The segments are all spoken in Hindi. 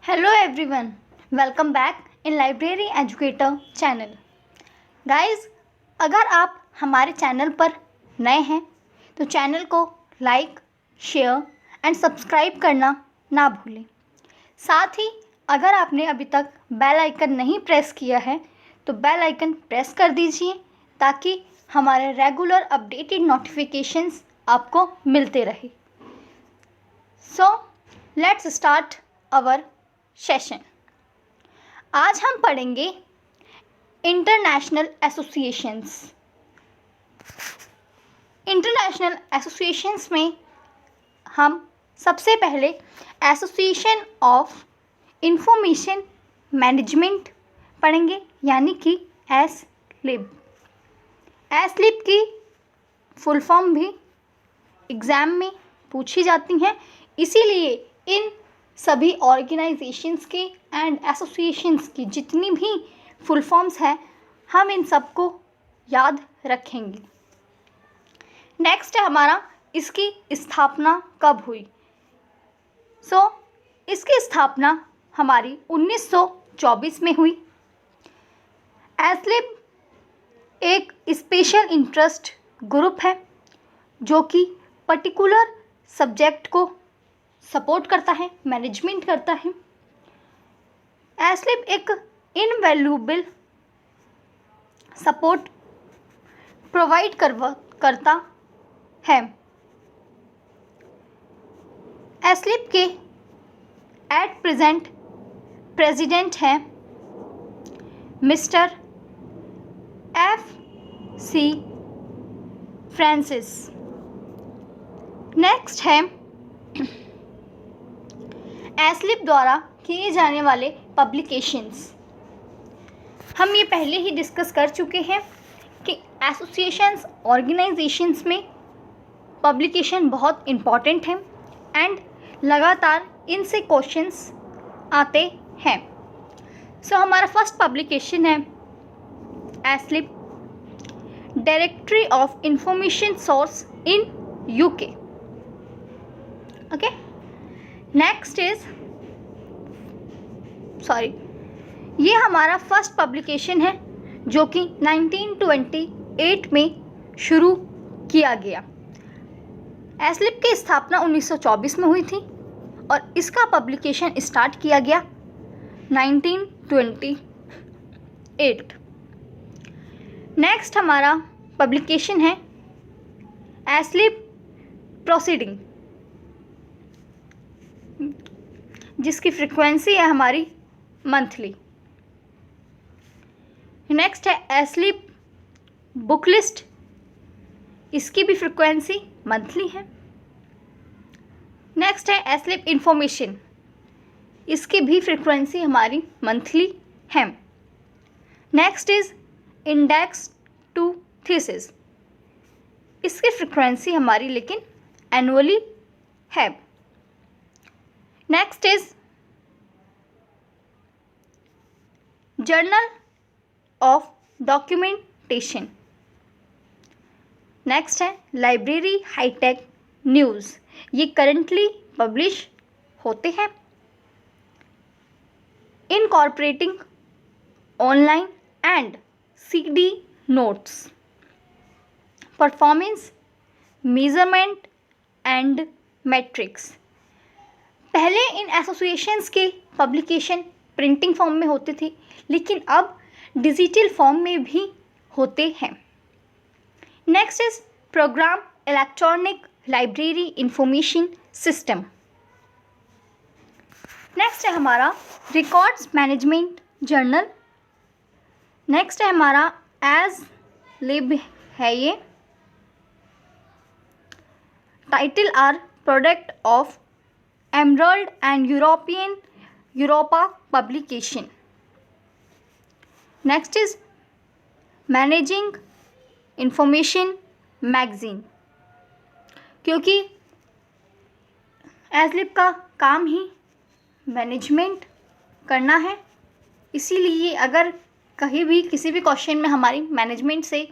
Hello everyone, welcome back in Library Educator channel. Guys, अगर आप हमारे चैनल पर नए हैं तो चैनल को लाइक, शेयर एंड सब्सक्राइब करना ना भूलें। साथ ही अगर आपने अभी तक बेल आइकन नहीं प्रेस किया है तो बेल आइकन प्रेस कर दीजिए ताकि हमारे रेगुलर अपडेटेड नोटिफिकेशंस आपको मिलते रहे। So let's start our session. आज हम पढ़ेंगे इंटरनेशनल एसोसिएशंस। इंटरनेशनल एसोसिएशंस में हम सबसे पहले एसोसिएशन ऑफ इंफॉर्मेशन मैनेजमेंट पढ़ेंगे, यानी कि एसलिब। एसलिब की फुल फॉर्म भी एग्ज़ाम में पूछी जाती हैं, इसीलिए इन सभी ऑर्गेनाइजेशंस के एंड एसोसिएशंस की जितनी भी फुल फॉर्म्स हैं हम इन सबको याद रखेंगे। नेक्स्ट है हमारा इसकी स्थापना कब हुई। इसकी स्थापना हमारी 1924 में हुई। एसलिब एक स्पेशल इंटरेस्ट ग्रुप है जो कि पर्टिकुलर सब्जेक्ट को सपोर्ट करता है, मैनेजमेंट करता है। एसलिब एक इनवैल्यूएबल सपोर्ट प्रोवाइड करता है। एसलिब के एट प्रेजेंट प्रेसिडेंट हैं मिस्टर F.C. फ्रांसिस। नेक्स्ट है एसलिब द्वारा किए जाने वाले पब्लिकेशंस। हम ये पहले ही डिस्कस कर चुके हैं कि एसोसिएशंस ऑर्गेनाइजेशंस में पब्लिकेशन बहुत इम्पॉर्टेंट है एंड लगातार इनसे क्वेश्चंस आते हैं। हमारा फर्स्ट पब्लिकेशन है Aslib directory of information source in UK. Okay, next is ये हमारा फर्स्ट पब्लिकेशन है जो कि 1928 में शुरू किया गया। एसलिब की स्थापना 1924 में हुई थी और इसका पब्लिकेशन स्टार्ट किया गया 1928। नेक्स्ट हमारा पब्लिकेशन है एसलिब प्रोसीडिंग, जिसकी फ्रीक्वेंसी है हमारी मंथली। नेक्स्ट है एसलिब बुक लिस्ट, इसकी भी फ्रीक्वेंसी मंथली है। नेक्स्ट है एसलिब इंफॉर्मेशन, इसकी भी फ्रीक्वेंसी हमारी मंथली है। Next is index to thesis, इसकी फ्रीक्वेंसी हमारी लेकिन एनुअली है। Next is journal of documentation. Next है लाइब्रेरी हाईटेक न्यूज़, ये करंटली पब्लिश होते हैं। Incorporating online and CD notes, performance measurement and metrics. पहले इन एसोसिएशंस के पब्लिकेशन प्रिंटिंग फॉर्म में होते थे, लेकिन अब डिजिटल फॉर्म में भी होते हैं। Next is program electronic library information system. Next है हमारा रिकॉर्ड्स मैनेजमेंट जर्नल। नेक्स्ट है हमारा एसलिब है ये। Title are product of Emerald and Europa publication. Next is managing information magazine, क्योंकि एसलिब का काम ही मैनेजमेंट करना है, इसीलिए अगर कहीं भी किसी भी क्वेश्चन में हमारी मैनेजमेंट से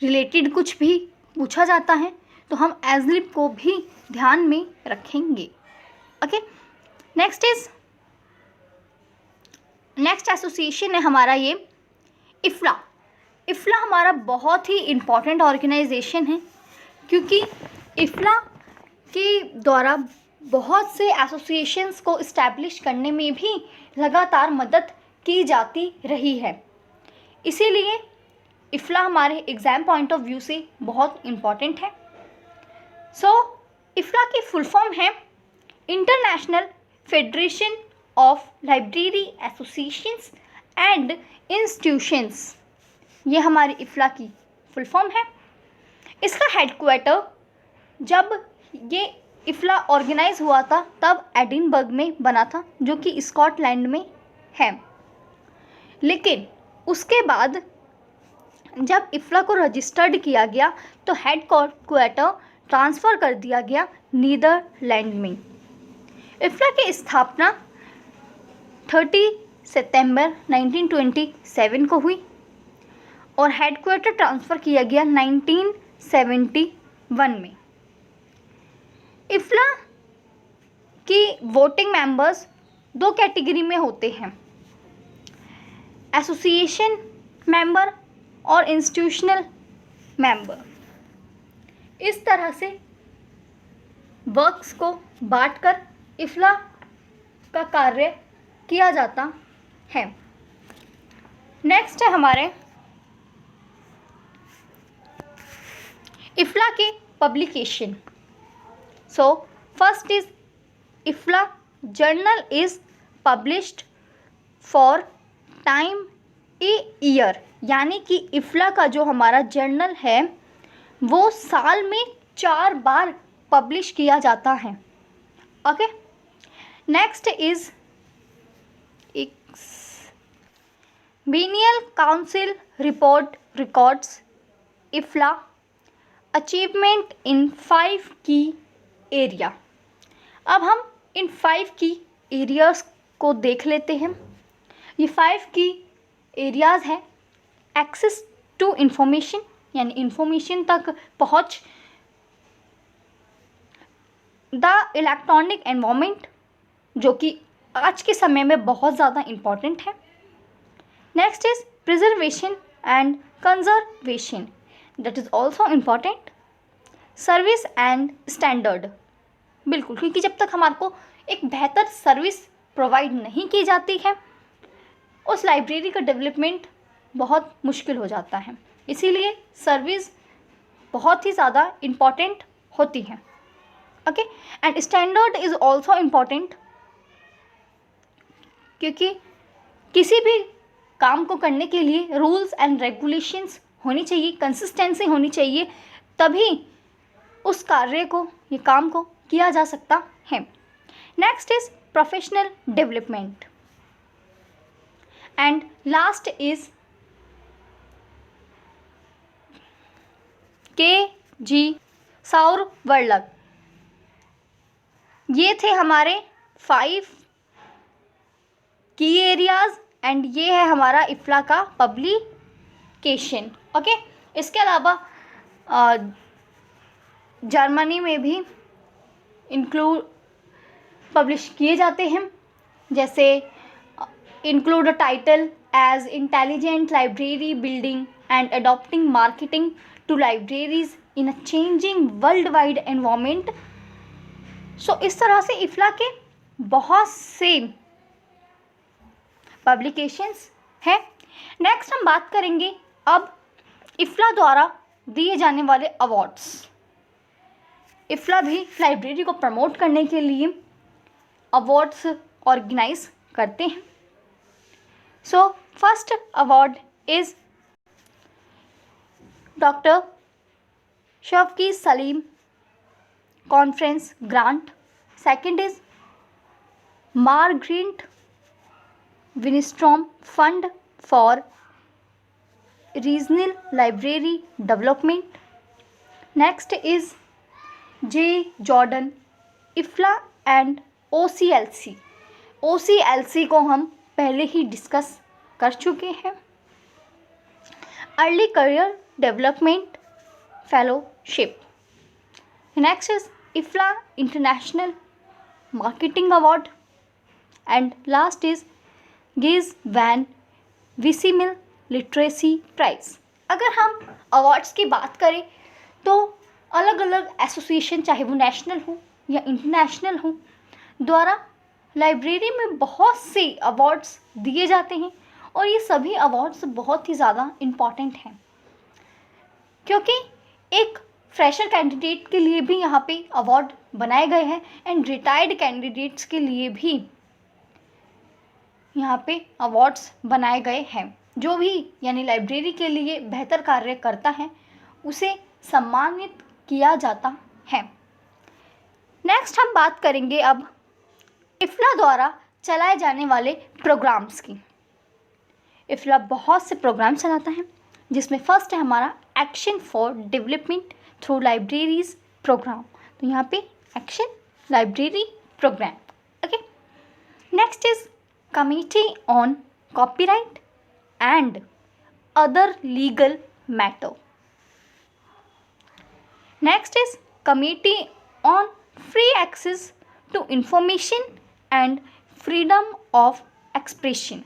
रिलेटेड कुछ भी पूछा जाता है तो हम एसलिब को भी ध्यान में रखेंगे। Okay, next is next association है हमारा ये इफ्ला। इफ्ला हमारा बहुत ही इम्पॉर्टेंट ऑर्गेनाइजेशन है, क्योंकि इफ्ला के द्वारा बहुत से एसोसिएशंस को इस्टेब्लिश करने में भी लगातार मदद की जाती रही है। इसीलिए इफ्ला हमारे एग्ज़ाम पॉइंट ऑफ व्यू से बहुत इम्पॉर्टेंट है। इफ्ला की फुल फॉर्म है international federation of library associations and institutions. ये हमारी इफ्ला की फुल फॉर्म है। इसका हेडक्वार्टर, जब ये इफ्ला ऑर्गेनाइज हुआ था तब एडिनबर्ग में बना था, जो कि स्कॉटलैंड में है। लेकिन उसके बाद जब इफ्ला को रजिस्टर्ड किया गया तो हेडक्वार्टर ट्रांसफ़र कर दिया गया नीदरलैंड में। इफ्ला की स्थापना 30 सितंबर 1927 को हुई और हेडक्वार्टर ट्रांसफ़र किया गया 1971 में। इफ्ला की वोटिंग मेंबर्स 2 कैटेगरी में होते हैं, एसोसिएशन मेंबर और इंस्टीट्यूशनल मेंबर। इस तरह से वर्क्स को बांटकर इफ्ला का कार्य किया जाता है। नेक्स्ट है हमारे इफ्ला के publication. First is IFLA journal is published four time a year, यानी कि इफ्ला का जो हमारा जर्नल है वो साल में 4 बार पब्लिश किया जाता है। Okay, next is biennial council report records IFLA achievement in 5 की एरिया। अब हम इन 5 की एरियाज़ को देख लेते हैं। ये 5 की एरियाज़ हैं एक्सेस टू इंफॉर्मेशन, यानी इंफॉर्मेशन तक पहुँच, द इलेक्ट्रॉनिक एनवायरनमेंट, जो कि आज के समय में बहुत ज़्यादा इम्पॉर्टेंट है। Next is preservation and conservation, that is also important. Service and standard, बिल्कुल, क्योंकि जब तक हमारे को एक बेहतर सर्विस प्रोवाइड नहीं की जाती है उस लाइब्रेरी का डेवलपमेंट बहुत मुश्किल हो जाता है। इसीलिए सर्विस बहुत ही ज़्यादा इम्पॉर्टेंट होती है। Okay, and standard is also important, क्योंकि किसी भी काम को करने के लिए रूल्स एंड रेगुलेशंस होनी चाहिए, कंसिस्टेंसी होनी चाहिए, तभी उस कार्य को, ये काम को किया जा सकता है। Next is professional development and last is K G. Saur Verlag. ये थे हमारे 5 की एरियाज़ एंड ये है हमारा इफ्ला का पब्लिकेशन। ओके, इसके अलावा जर्मनी में भी इंक्लूड पब्लिश किए जाते हैं, जैसे include a title as intelligent library building and adopting marketing to libraries in a changing world wide environment. इस तरह से इफ्ला के बहुत से पब्लिकेशंस हैं। नेक्स्ट हम बात करेंगे अब इफ्ला द्वारा दिए जाने वाले अवार्ड्स। इफ्ला भी लाइब्रेरी को प्रमोट करने के लिए अवार्ड्स ऑर्गेनाइज करते हैं। First award is doctor Shaukat Salim conference grant. Second is Margaret Wijnstroom fund for regional library development. Next is J Jordan IFLA and OCLC। OCLC को हम पहले ही डिस्कस कर चुके हैं। Early career development fellowship. Next is IFLA international marketing award and last is Guust van Wesemael literacy prize. अगर हम अवार्ड्स की बात करें तो अलग अलग एसोसिएशन, चाहे वो नेशनल हो या इंटरनेशनल हो, द्वारा लाइब्रेरी में बहुत से अवार्ड्स दिए जाते हैं और ये सभी अवार्ड्स बहुत ही ज़्यादा इम्पॉर्टेंट हैं, क्योंकि एक फ्रेशर कैंडिडेट के लिए भी यहाँ पे अवार्ड बनाए गए हैं एंड रिटायर्ड कैंडिडेट्स के लिए भी यहाँ पे अवार्ड्स बनाए गए हैं। जो भी यानी लाइब्रेरी के लिए बेहतर कार्य करता है उसे सम्मानित किया जाता है। नेक्स्ट हम बात करेंगे अब इफ्ला द्वारा चलाए जाने वाले प्रोग्राम्स की। इफ्ला बहुत से प्रोग्राम चलाता है, जिसमें फर्स्ट है हमारा action for development through libraries program. तो यहाँ पे action library program. Okay, next is committee on copyright and other legal matter. Next is committee on free access to information and freedom of expression.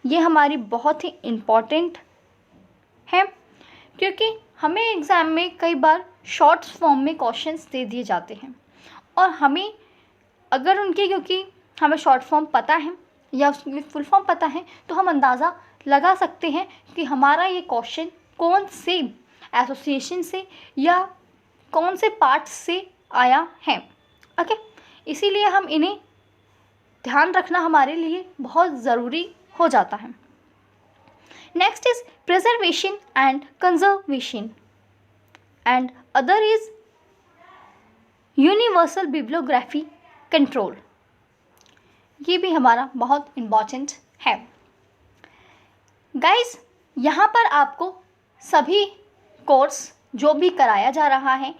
ये हमारी बहुत ही इम्पॉर्टेंट है, क्योंकि हमें एग्ज़ाम में कई बार शॉर्ट्स फॉर्म में क्वेश्चंस दे दिए जाते हैं और हमें अगर उनके, क्योंकि हमें शॉर्ट फॉर्म पता है या उसकी फुल फॉर्म पता है, तो हम अंदाज़ा लगा सकते हैं कि हमारा ये क्वेश्चन कौन से एसोसिएशन से या कौन से पार्ट से आया है। ओके, इसीलिए हम इन्हें ध्यान रखना हमारे लिए बहुत ज़रूरी हो जाता है। Next is preservation and conservation and other is universal bibliography control. ये भी हमारा बहुत इम्पॉर्टेंट है। गाइस, यहाँ पर आपको सभी कोर्स जो भी कराया जा रहा है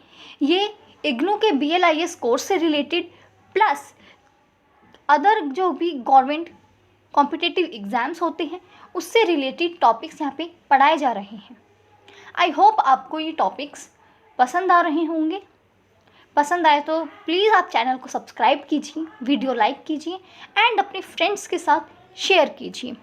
ये इग्नू के BLIS कोर्स से रिलेटेड प्लस अदर जो भी गवर्नमेंट कॉम्पिटिटिव एग्ज़ाम्स होते हैं उससे रिलेटेड टॉपिक्स यहाँ पे पढ़ाए जा रहे हैं। आई होप आपको ये टॉपिक्स पसंद आ रहे होंगे। पसंद आए तो प्लीज़ आप चैनल को सब्सक्राइब कीजिए, वीडियो लाइक कीजिए एंड अपने फ्रेंड्स के साथ शेयर कीजिए।